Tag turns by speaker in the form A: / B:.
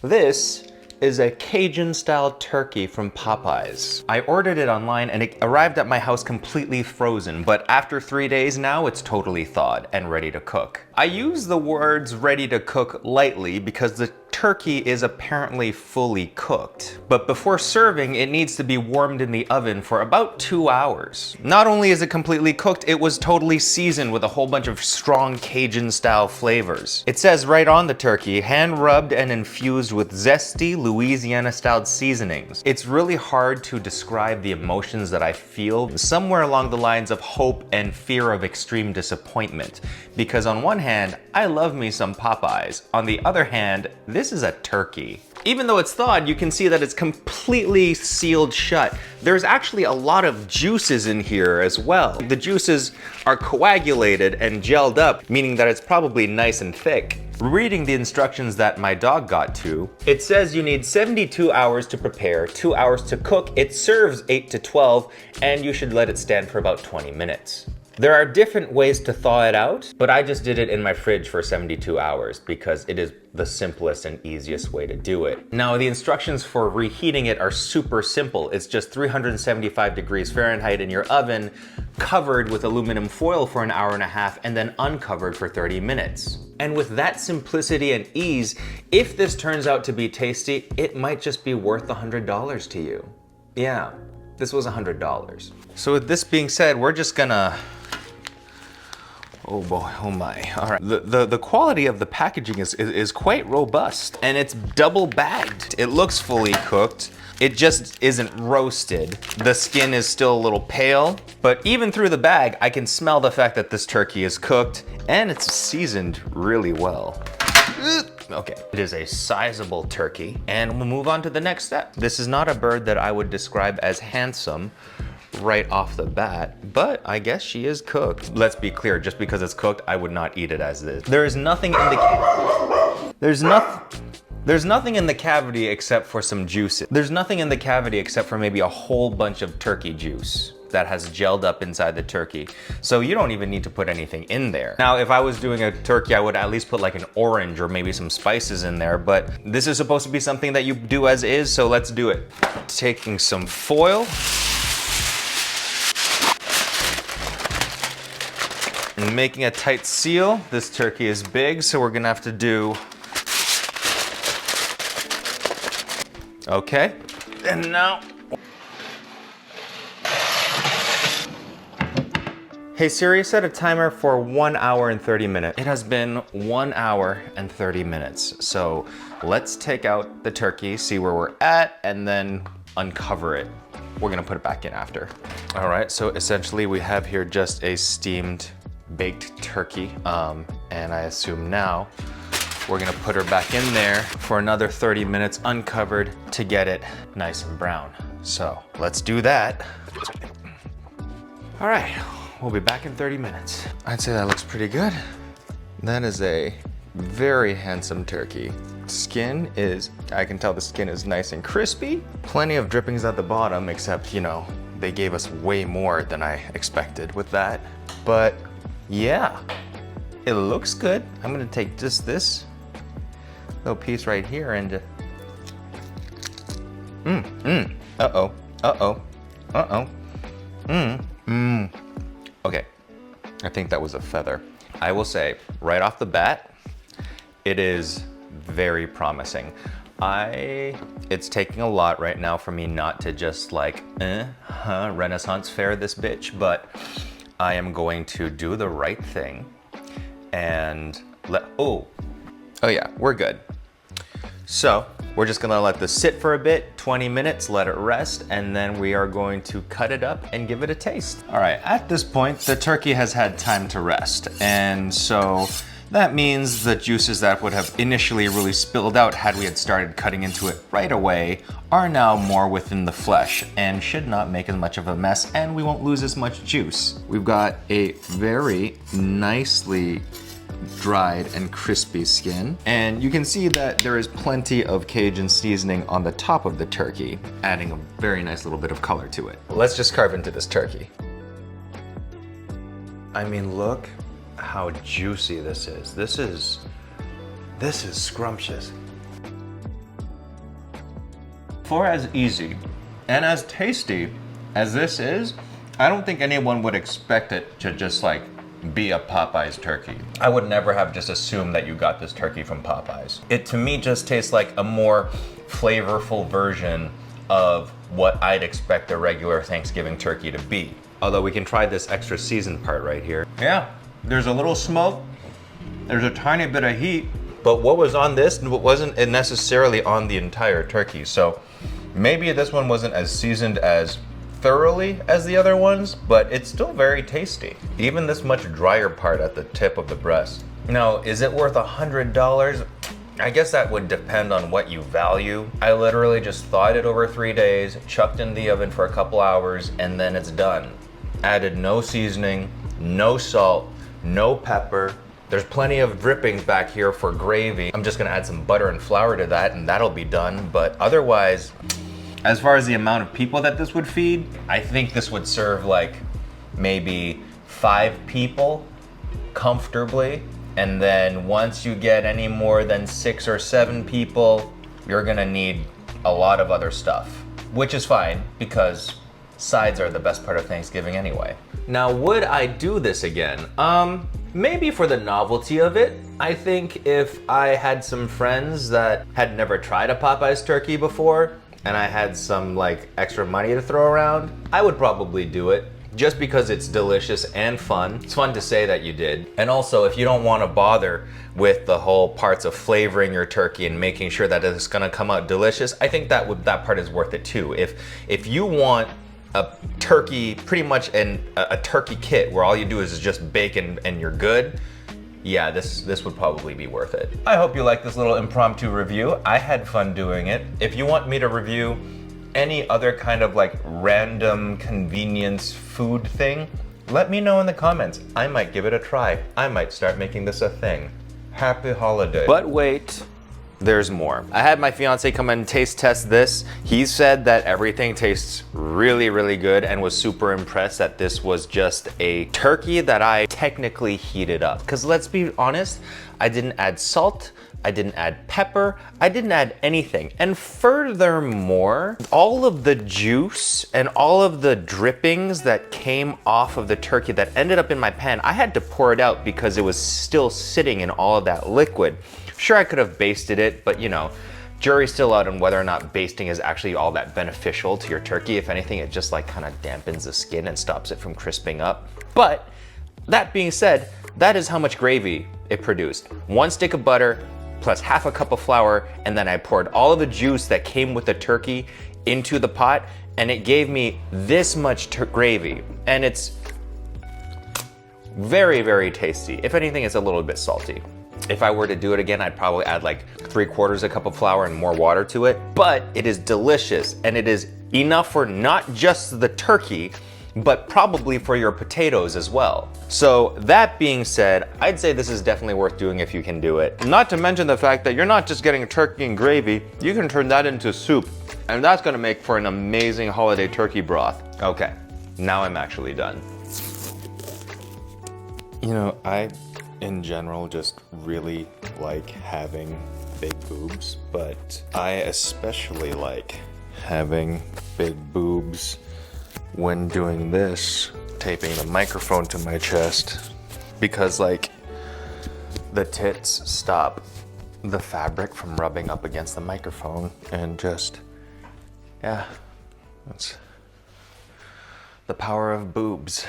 A: This is a Cajun-style turkey from Popeyes. I ordered it online and it arrived at my house completely frozen, but after 3 days now, it's totally thawed and ready to cook. I use the words ready to cook lightly because the turkey is apparently fully cooked. But before serving, it needs to be warmed in the oven for about 2 hours. Not only is it completely cooked, it was totally seasoned with a whole bunch of strong Cajun-style flavors. It says right on the turkey, hand-rubbed and infused with zesty Louisiana-style seasonings. It's really hard to describe the emotions that I feel, somewhere along the lines of hope and fear of extreme disappointment. Because on one hand, I love me some Popeyes. On the other hand, this is a turkey. Even though it's thawed, you can see that it's completely sealed shut. There's actually a lot of juices in here as well. The juices are coagulated and gelled up, meaning that it's probably nice and thick. Reading the instructions that my dog got to, it says you need 72 hours to prepare, 2 hours to cook. It serves 8 to 12, and you should let it stand for about 20 minutes. There are different ways to thaw it out, but I just did it in my fridge for 72 hours because it is the simplest and easiest way to do it. Now, the instructions for reheating it are super simple. It's just 375 degrees Fahrenheit in your oven, covered with aluminum foil for an hour and a half, and then uncovered for 30 minutes. And with that simplicity and ease, if this turns out to be tasty, it might just be worth $100 to you. Yeah, this was $100. So with this being said, we're just gonna, oh boy, oh my. All right, the quality of the packaging is quite robust, and it's double bagged. It looks fully cooked. It just isn't roasted. The skin is still a little pale, but even through the bag, I can smell the fact that this turkey is cooked and it's seasoned really well. Okay, it is a sizable turkey, and we'll move on to the next step. This is not a bird that I would describe as handsome right off the bat, but I guess she is cooked. Let's be clear, just because it's cooked, I would not eat it as is. There is nothing in the There's nothing in the cavity except for some juice. There's nothing in the cavity except for maybe a whole bunch of turkey juice that has gelled up inside the turkey. So you don't even need to put anything in there. Now, if I was doing a turkey, I would at least put like an orange or maybe some spices in there, but this is supposed to be something that you do as is, so let's do it. Taking some foil. And making a tight seal. This turkey is big, so we're gonna have to do. Okay, and now. Hey Siri, set a timer for 1 hour and 30 minutes. It has been 1 hour and 30 minutes. So let's take out the turkey, see where we're at, and then uncover it. We're gonna put it back in after. All right, so essentially we have here just a steamed baked turkey. And I assume now we're gonna put her back in there for another 30 minutes uncovered to get it nice and brown. So let's do that. All right, we'll be back in 30 minutes. I'd say that looks pretty good. That is a very handsome turkey. Skin is, I can tell the skin is nice and crispy. Plenty of drippings at the bottom, except, you know, they gave us way more than I expected with that. But yeah, it looks good. I'm gonna take just this little piece right here and Okay, I think that was a feather. I will say, right off the bat, it is very promising. It's taking a lot right now for me not to just like, Renaissance fair this bitch, but I am going to do the right thing and oh yeah, we're good. So we're just gonna let this sit for a bit, 20 minutes, let it rest, and then we are going to cut it up and give it a taste. All right, at this point, the turkey has had time to rest. And so that means the juices that would have initially really spilled out had we had started cutting into it right away are now more within the flesh and should not make as much of a mess, and we won't lose as much juice. We've got a very nicely dried and crispy skin, and you can see that there is plenty of Cajun seasoning on the top of the turkey, adding a very nice little bit of color to it. Let's just carve into this turkey. I mean, look how juicy this is. This is scrumptious. For as easy and as tasty as this is, I don't think anyone would expect it to just like be a Popeyes turkey. I would never have just assumed that you got this turkey from Popeyes. It to me just tastes like a more flavorful version of what I'd expect a regular Thanksgiving turkey to be. Although we can try this extra seasoned part right here. Yeah, there's a little smoke, there's a tiny bit of heat, but what was on this wasn't necessarily on the entire turkey. So maybe this one wasn't as seasoned as thoroughly as the other ones, but it's still very tasty. Even this much drier part at the tip of the breast. Now, is it worth $100? I guess that would depend on what you value. I literally just thawed it over 3 days, chucked in the oven for a couple hours, and then it's done. Added no seasoning, no salt, no pepper. There's plenty of drippings back here for gravy. I'm just gonna add some butter and flour to that and that'll be done. But otherwise, as far as the amount of people that this would feed, I think this would serve like maybe 5 people comfortably. And then once you get any more than 6 or 7 people, you're gonna need a lot of other stuff, which is fine because sides are the best part of Thanksgiving anyway. Now, would I do this again? Maybe for the novelty of it. I think if I had some friends that had never tried a Popeyes turkey before and I had some like extra money to throw around, I would probably do it. Just because it's delicious and fun. It's fun to say that you did. And also, if you don't want to bother with the whole parts of flavoring your turkey and making sure that it's gonna come out delicious, I think that part is worth it too. If you want a turkey, pretty much a turkey kit where all you do is just bake and you're good, yeah, this would probably be worth it. I hope you like this little impromptu review. I had fun doing it. If you want me to review any other kind of like random convenience food thing, let me know in the comments. I might give it a try. I might start making this a thing. Happy holiday. But wait, there's more. I had my fiance come and taste test this. He said that everything tastes really, really good and was super impressed that this was just a turkey that I technically heated up. Because let's be honest, I didn't add salt, I didn't add pepper, I didn't add anything. And furthermore, all of the juice and all of the drippings that came off of the turkey that ended up in my pan, I had to pour it out because it was still sitting in all of that liquid. Sure, I could have basted it, but you know, jury's still out on whether or not basting is actually all that beneficial to your turkey. If anything, it just like kind of dampens the skin and stops it from crisping up. But that being said, that is how much gravy it produced. 1 stick of butter, plus half a cup of flour, and then I poured all of the juice that came with the turkey into the pot, and it gave me this much gravy. And it's very, very tasty. If anything, it's a little bit salty. If I were to do it again, I'd probably add like 3/4 a cup of flour and more water to it. But it is delicious, and it is enough for not just the turkey, but probably for your potatoes as well. So that being said, I'd say this is definitely worth doing if you can do it. Not to mention the fact that you're not just getting turkey and gravy, you can turn that into soup, and that's gonna make for an amazing holiday turkey broth. Okay, now I'm actually done. You know, I, in general, just really like having big boobs, but I especially like having big boobs when doing this, taping the microphone to my chest, because like the tits stop the fabric from rubbing up against the microphone, and just, yeah, that's the power of boobs.